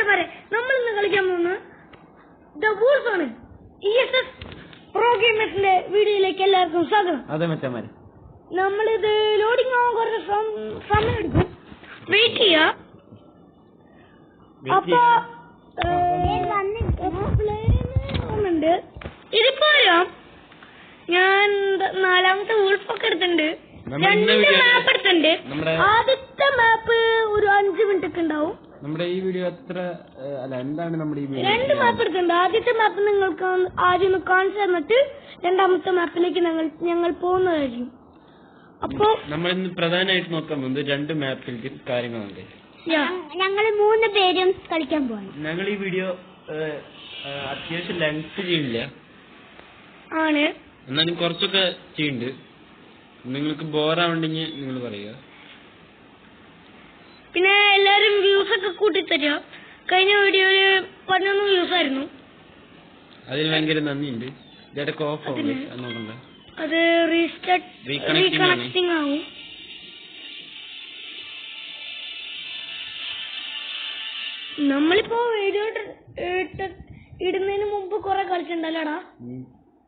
മച്ചന്മാരെ, നമ്മൾ ഇന്ന് കളിക്കാൻ പോകുന്നത് ദ വൂൾസ് ആണ്. ESS പ്രോ ഗെയിമേഴ്സിന്റെ വീഡിയോയിലേക്ക് എല്ലാവർക്കും സ്വാഗതം. അതെ മച്ചന്മാരെ, നമ്മളിത് ലോഡിംഗ് ആവാൻ കുറച്ച് സമയം എടുക്കും, വെയിറ്റ് ചെയ്യാ. അപ്പൊ വന്നിട്ടുണ്ട്. ഇതിപ്പോ ഞാൻ 4ാമത്തെ വൂൾഫൊക്കെ എടുത്തിട്ടുണ്ട്, 2 മാപ്പ് എടുത്തിട്ടുണ്ട്. ആദ്യത്തെ മാപ്പ് ഒരു 5 മിനിറ്റ് ഒക്കെ ഉണ്ടാവും. നമ്മുടെ ഈ വീഡിയോ എന്താണ് നമ്മുടെ ഈ വീഡിയോ? 2 മാപ്പ് എടുത്തിട്ടുണ്ട്. ആദ്യത്തെ മാപ്പ് നിങ്ങൾക്ക് ആദ്യം ഒന്ന് കാണിച്ചു തന്നിട്ട് 2ാമത്തെ മാപ്പിലേക്ക് ഞങ്ങൾ പോകുന്നതായിരിക്കും. അപ്പോ നമ്മൾ ഇന്ന് പ്രധാനമായിട്ട് നോക്കാൻ പോകുന്നത് 2 മാപ്പിലേക്ക് കാര്യങ്ങളുണ്ട്. ഞങ്ങൾ 3 പേരും കളിക്കാൻ പോവാണ്. ഞങ്ങൾ ഈ വീഡിയോ അത്യാവശ്യം ലെങ്ത് ചെയ്യില്ല, ആണ് എന്നാലും കുറച്ചൊക്കെ ചെയ്യുന്നുണ്ട്. നിങ്ങൾക്ക് ബോറാവുണ്ടെങ്കിൽ നിങ്ങൾ പറയുക. പിന്നെ എല്ലാരും വ്യൂസ് ഒക്കെ കൂട്ടിത്തരിക. കഴിഞ്ഞ വീഡിയോയില് 11 വ്യൂസ് ആയിരുന്നു. അതിൽ ഭയങ്കര നന്ദിയുണ്ട്. ഇടയ്ക്ക് ഓഫ് ആവും, നോക്കണ്ട. അത് റീകണക്ടിങ് ആവും. നമ്മളിപ്പോ വീഡിയോ ഇടുന്നതിന് മുമ്പ് കുറെ കളിച്ചിട്ടുണ്ടല്ലോടാ.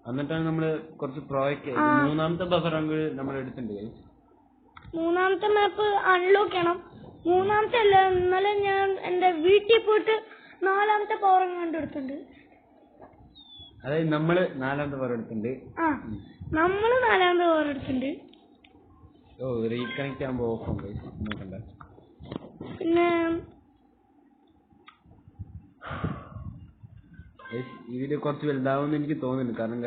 എന്നിട്ടാണ് നമ്മള് കുറച്ച് പ്രോജക്റ്റ് 3ാമത്തെ ബഫർ നമ്മൾ എടുത്തിട്ടുണ്ട്. 3ാമത്തെ മാപ്പ് അൺലോക്ക് ചെയ്യണം. 3ാമത്തെ അല്ല, ഇന്നലെ ഞാൻ എന്റെ വീട്ടിൽ പോയിട്ട് 4ാമത്തെ പവർ കണ്ടെടുത്തിട്ടുണ്ട്. അതായത് നമ്മള് 4ാമത്തെ പവർ എടുത്തിട്ടുണ്ട്. നമ്മള് 4ാമത്തെ പവർ എടുത്തിട്ടുണ്ട്. ഓ, റീകണക്ട് ആകുമ്പോ ഓഫ് ഉണ്ട്, നോക്കണ്ട. പിന്നെ ഇതില് കുറച്ച് വലുതാവുമെന്ന് എനിക്ക് തോന്നുന്നുണ്ട്, കാരണം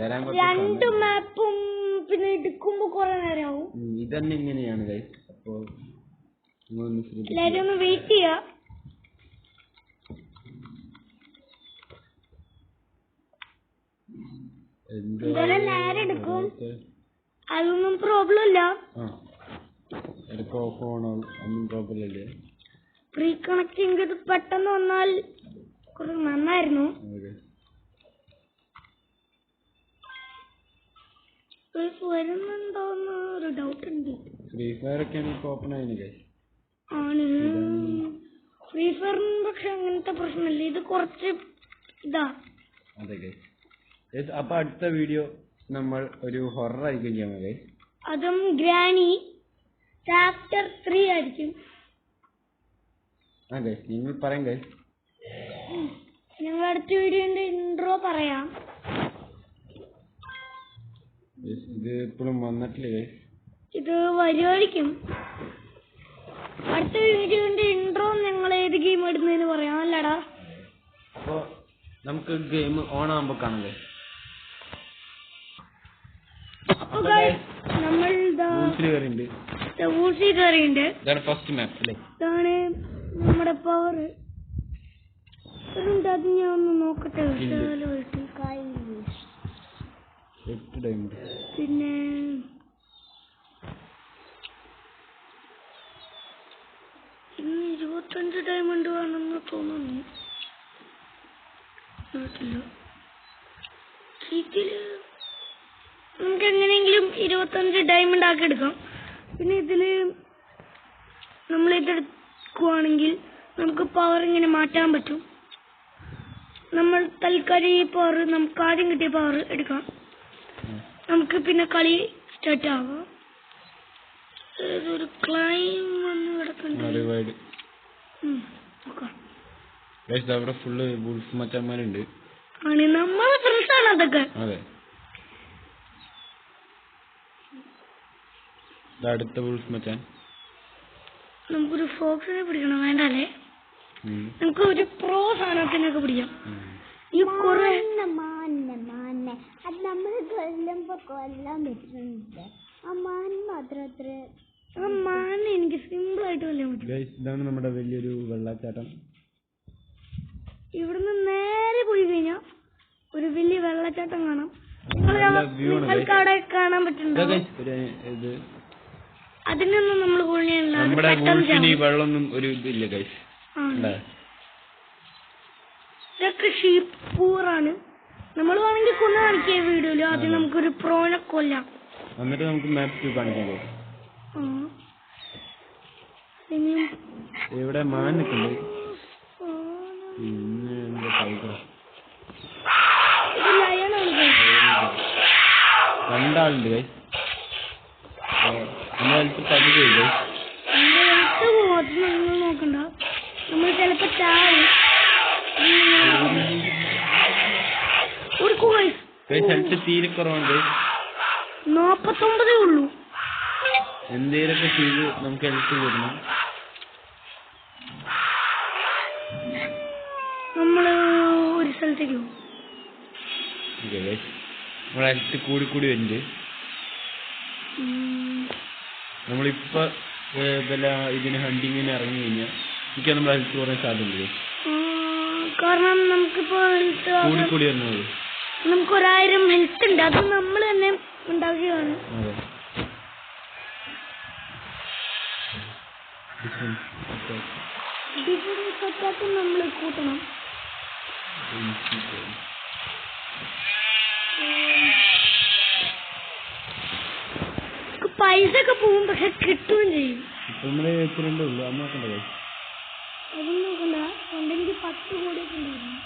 വരാൻ 2 മാപ്പും പിന്നെ എടുക്കുമ്പോ കുറെ നേരമാവും. ഇതന്നെ ഇങ്ങനെയാണ് ഗൈസ്. അപ്പൊ എല്ലാരും ഒന്ന് വെയിറ്റ് ചെയ്യാ. എന്തായാലും നേരെ എടുക്കും, അതൊന്നും പ്രോബ്ലം ഇല്ല. റീകണക്ടിങ് ഇത് പെട്ടെന്ന് വന്നാൽ കുറച്ച് നന്നായിരുന്നു. വരുന്നുണ്ടോന്ന് ഒരു ഡൗട്ട് ഉണ്ട്. ഫ്രീ ഫയർ ഒക്കെ ഓപ്പൺ ആയിരുന്നു ആണ്. ഫ്രീ ഫയറിന് പക്ഷെ അങ്ങനത്തെ പ്രശ്നമില്ല, ഇത് കുറച്ച് ഇതാ. അതെ ഗൈസ്. അപ്പൊ അടുത്ത വീഡിയോ നമ്മൾ ഒരു ഹൊറർ ആയിരിക്കും ചെയ്യാൻ. അതും ഗ്രാനി ചാപ്റ്റർ 3 ആയിരിക്കും. നിങ്ങൾ പറയാം ഗൈസ്. ഞങ്ങൾ അടുത്ത വീഡിയോന്റെ ഇൻട്രോ പറയാം. ഇത് ഇപ്പോഴും വന്നിട്ടില്ല ഗൈസ്, ഇത് വരുമായിരിക്കും. അടുത്ത വീഡിയോന്റെ ഇൻട്രോ ഞങ്ങൾ ഏത് ഗെയിം ഇടുന്നതിന് പറയാം, അല്ലടാ. അപ്പൊ നമുക്ക് ഗെയിം ഓൺ ആകുമ്പോ കാണാം. അപ്പൊ നമ്മൾ ഫസ്റ്റ് മാപ്പ് അല്ലേ, ഇതാണ് നമ്മുടെ പവർ. അത് ഞാൻ ഒന്ന് നോക്കട്ടെ. പിന്നെ 25 ഡയമണ്ട് വേണമെന്ന് തോന്നുന്നു. നമുക്ക് എങ്ങനെയെങ്കിലും 25 ഡയമണ്ട് ആക്കി എടുക്കാം. പിന്നെ ഇതില് നമ്മൾ ഇതെടുക്കുവാണെങ്കിൽ നമുക്ക് പവർ ഇങ്ങനെ മാറ്റാൻ പറ്റും. നമ്മൾ തൽക്കാലം ഈ പവർ നമുക്ക് ആദ്യം കിട്ടിയ പവർ എടുക്കാം. നമുക്ക് പിന്നെ കളി സ്റ്റാർട്ട് ആവാം. ഒരു ക്ലൈം വന്ന് കിടക്കുന്നുണ്ട്. ഫുള്ള് വൂൾഫ് മച്ചന്മാരുണ്ട്. ആണ്, നമ്മളെ ഫ്രണ്ട്സ് ആണ് അതൊക്കെ. അതെ, അടുത്ത വൂൾഫ് മച്ചാൻ. നമുക്കൊരു ഫോക്സിനെ പിടിക്കണം, വേണ്ടല്ലേ? നമുക്ക് ഒരു പ്രോ സാധനത്തിനൊക്കെ പിടിക്കാം. ഈ കുറെ അത് നമ്മൾ കൊല്ലാൻ പറ്റുന്നുണ്ട്. ആ മാൻ മാത്രം മാൻ എനിക്ക് സിമ്പിൾ ആയിട്ട് കൊല്ലാൻ പറ്റും. ഇതാണ് നമ്മുടെ വലിയൊരു വെള്ളച്ചാട്ടം. ഇവിടുന്ന് നേരെ പോയി കഴിഞ്ഞാൽ ഒരു വലിയ വെള്ളച്ചാട്ടം കാണാം. നിങ്ങൾക്ക് അവിടെ കാണാൻ പറ്റുന്നുണ്ടോ? അതിനൊന്നും നമ്മൾ വെള്ളമൊന്നും ഒരു ഇതില്ല ഗൈസ്. ഇതൊക്കെ ഷീപ്പ് പൂറാണ്. നമ്മൾ വേണമെങ്കിൽ കൊന്നു കാണിക്കുക വീഡിയോയില്. ആദ്യം നമുക്കൊരു പ്രോനെ കൊല്ലാം, എന്നിട്ട് നമുക്ക് മാപ്പ് കാണിക്കാൻ. ഇവിടെ മാൻ നിൽക്കുന്നുണ്ട്. ആളുണ്ട് ഗൈസ്. നമ്മൾ ഹെൽത്ത് പകുതി ഗൈസ്. നിങ്ങൾ നോക്കണ്ട, നമ്മൾ ചിലപ്പോ ചാവും. ഹെൽത്ത് തീരെ കുറവാണ് ഗൈസ്. 49 ഉള്ളൂ. എന്തേലൊക്കെ ചെയ്ത് നമുക്ക് ഹെൽത്ത് കൂടണം. നമ്മള് ഒരു സ്ഥലത്തേക്ക് പോകും. നമ്മളെ ഹെൽത്ത് കൂടി വരുന്നുണ്ട്. നമ്മളിപ്പോ ഇതിന് ഹണ്ടിങ്ങിന് ഇറങ്ങി കഴിഞ്ഞാൽ എനിക്ക് നമ്മുടെ ഹെൽത്ത് കുറയാൻ സാധ്യതയുണ്ട്. കാരണം നമുക്കിപ്പോ കൂടി വരുന്നത് നമുക്ക് 1000 ഹെൽത്ത് ഉണ്ട്. അത് നമ്മൾ തന്നെ ഉണ്ടാക്കുകയാണ്. നമ്മൾ കൂട്ടണം. പൈസ ഒക്കെ പോകും, പക്ഷെ കിട്ടുകയും ചെയ്യും. നമ്മള് എത്രണ്ടേ ഉള്ളൂ അത് നോക്കണ്ട. അതും നോക്കണ്ട. എനിക്ക് 10 കോടിയൊക്കെ ഉണ്ടായിരുന്നു.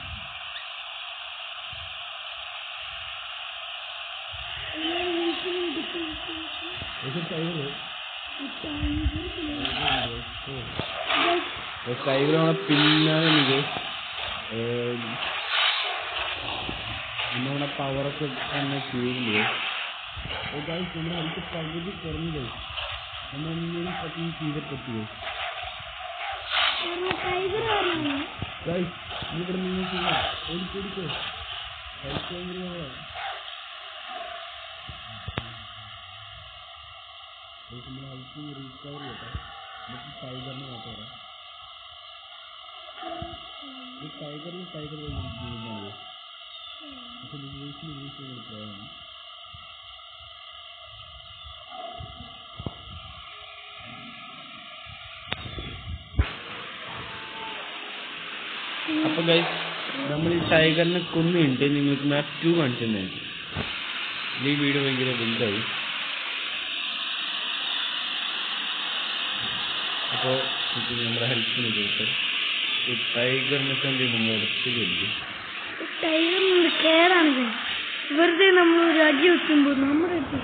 ടൈഗർ പിന്നാലെ നമ്മുടെ പവറൊക്കെ തന്നെ ചെയ്യുന്നുണ്ട്. നമ്മുടെ അടുത്ത് പകുതി കുറഞ്ഞു പോയി. നമ്മളെന്തെങ്കിലും പറ്റും ചെയ്തിട്ടെത്തിയോ ഇവിടെ നിങ്ങൾക്ക് ഓടിക്കോടിക്കോ. നമ്മുടെ ഹെൽത്ത് റീകവർ ചെയ്യട്ടെ. നമുക്ക് ടൈഗറിനെ മാറ്റി വരാം. ഈ ടൈഗർ ജീവിതമാണ്. പക്ഷെ ഇംഗ്ലീഷിൽ പോകണം. അപ്പൊ ഗൈസ് നമ്മൾ ഈ ടൈഗറിനെ കൊന്നിട്ട് നിങ്ങൾക്ക് മാപ്പ് 2 കാണിച്ചിട്ടുണ്ടായിരുന്നു. ഈ വീഡിയോ ഭയങ്കര വലുതായി. അപ്പോൾ നമ്മുടെ ഹെൽത്തിന് പോയിട്ട് ഈ ടൈഗറിനൊക്കെ എന്ത് നമ്മൾ എടുത്ത് കഴിക്കും. ടൈഗറിന് കേടാണ്. വെറുതെ നമ്മൾ ഒരു അടി വെക്കുമ്പോൾ നമ്മുടെ അടുത്ത്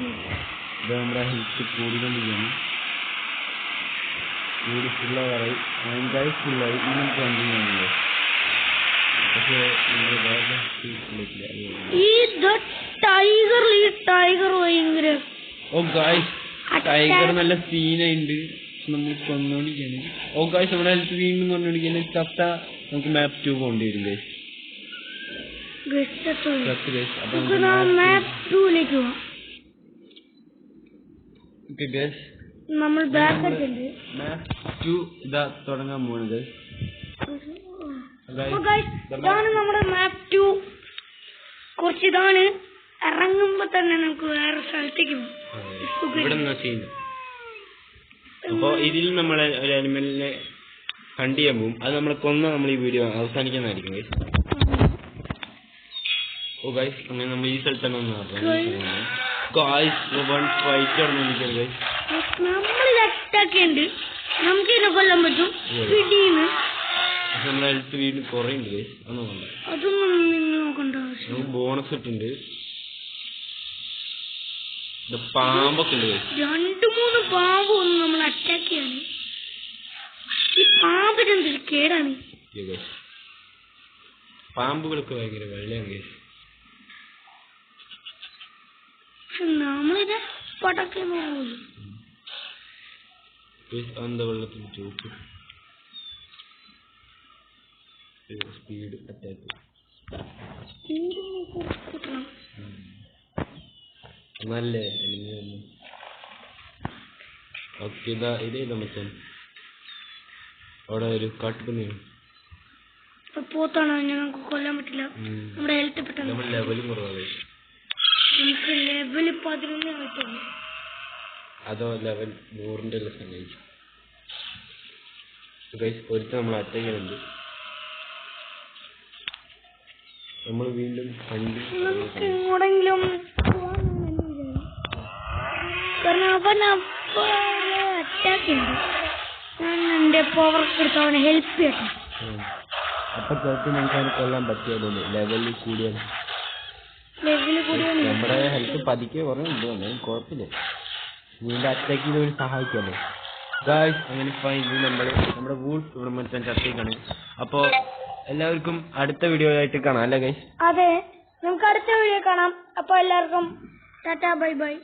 ഇത് നമ്മുടെ ഹെൽത്ത് കൂടിക്കൊണ്ടിരിക്കുകയാണ്. കൂടി ഫുള്ളായി ഫുള്ളായി ഇങ്ങനെ കണ്ടിന്യൂ ചെയ്യുന്നത്. പക്ഷേ ടൈഗർ ഭയങ്കര ടൈഗർ നല്ല സീനുണ്ട്. നമ്മൾ കൊന്നുകൊണ്ടിരിക്കുകയാണ്. ഓ ഗായ്സ് നമ്മുടെ ഹെൽത്ത് വീണ്ടും കൊണ്ടുകൊണ്ടിരിക്കുകയാണ്. ചത്ത നമുക്ക് മാപ്പ് 2 പോകേണ്ടി വരും ഗൈസ്. നമ്മൾ മാപ്പ് 2 ഇതാ തുടങ്ങാൻ പോവാണ് ഗൈസ്. ഇതാണ് നമ്മുടെ മാപ്പ് 2. കുറച്ച് ഇതാണ്. ഇറങ്ങുമ്പോ തന്നെ നമുക്ക് വേറെ സ്ഥലത്തേക്ക് പോകും. അപ്പൊ ഇതിൽ നമ്മളെ ഒരു അനിമലിനെ ഹണ്ട് ചെയ്യാൻ പോകും. അത് നമ്മളെ കൊന്ന നമ്മൾ ഈ വീഡിയോ അവസാനിക്കുന്നതായിരിക്കും ഗൈസ്. ഓ ഗൈസ് അങ്ങനെ നമ്മൾ ഈ സ്ഥലത്താണ് ഫൈറ്റ് നടന്നിരിക്കുന്നത് ഗൈസ്. നമ്മളിത് അറ്റാക്കുണ്ട്. നമുക്ക് ഇതിനെ കൊല്ലാൻ പറ്റും. നമ്മളെ ഹെൽത്ത് വീണ്ടും കുറയുണ്ട് ഗൈസ്. അതൊന്നും നോക്കണ്ട. നമുക്ക് ബോണസ് ഇട്ടുണ്ട്. പാമ്പൊക്കെ ഉണ്ട്. 2-3 പാമ്പ് വന്ന് നമ്മൾ അറ്റാക്ക് ചെയ്യാണ്. ഈ പാമ്പിന് എന്തൊരു കേടാണ്. പാമ്പുകൾക്ക് ഭയങ്കര വെള്ളയാണ്. പക്ഷെ നമ്മളിത് പടക്കെ എന്താ വെള്ളത്തിൽ ചോക്ക് സ്പീഡ് അറ്റാക്ക് നല്ലേ. ഓക്കെ ഇതേ മച്ചാൻ അവിടെ ഒരു കാട്ടുപന്നിയാണ്. പോത്താണ്. ഞങ്ങൾക്ക് കൊല്ലാൻ പറ്റില്ല. നമ്മുടെ ഹെൽത്ത് പെട്ടെന്ന് ലെവലും കുറവാണ്. നമുക്ക് ലെവൽ 11 കിട്ടും. അതോ ലെവൽ 100ന്റെ സംഘടിച്ചു ഒരുത്ത നമ്മൾ അറ്റങ്ങളുണ്ട്. നമ്മൾ വീണ്ടും നമുക്ക് എങ്ങോടെങ്കിലും കാരണം അവൻ അറ്റാക്ക് ഉണ്ട്. ഞാൻ എന്റെ പവർ എടുത്ത് അവനെ ഹെൽപ്പ് ചെയ്യട്ടെ. അപ്പൊ ചേർത്ത് ഞങ്ങൾക്ക് അവനെ കൊല്ലാൻ പറ്റിയതുകൊണ്ട് ലെവലിൽ കൂടിയത്. ലെവല് കൂടി നമ്മുടെ ഹെൽത്ത് പതിക്കെ കുറവുണ്ട് കുഴപ്പമില്ല. ഇതിന്റെ അറ്റാക്ക് ചെയ്ത് ഒരു സഹായിക്കാമല്ലോ ഗായ്സ്. അങ്ങനെ ഇത് നമ്മുടെ വൂൾഫ് ഇവിടെ മൊത്തം ചർച്ചയ്ക്കാണ്. അപ്പോ എല്ലാവർക്കും അടുത്ത വീഡിയോ ആയിട്ട് കാണാം അല്ലേ ഗൈസ്? അതെ, നമുക്ക് അടുത്ത വീഡിയോ കാണാം. അപ്പൊ എല്ലാവർക്കും ടാറ്റാ ബൈ ബൈ.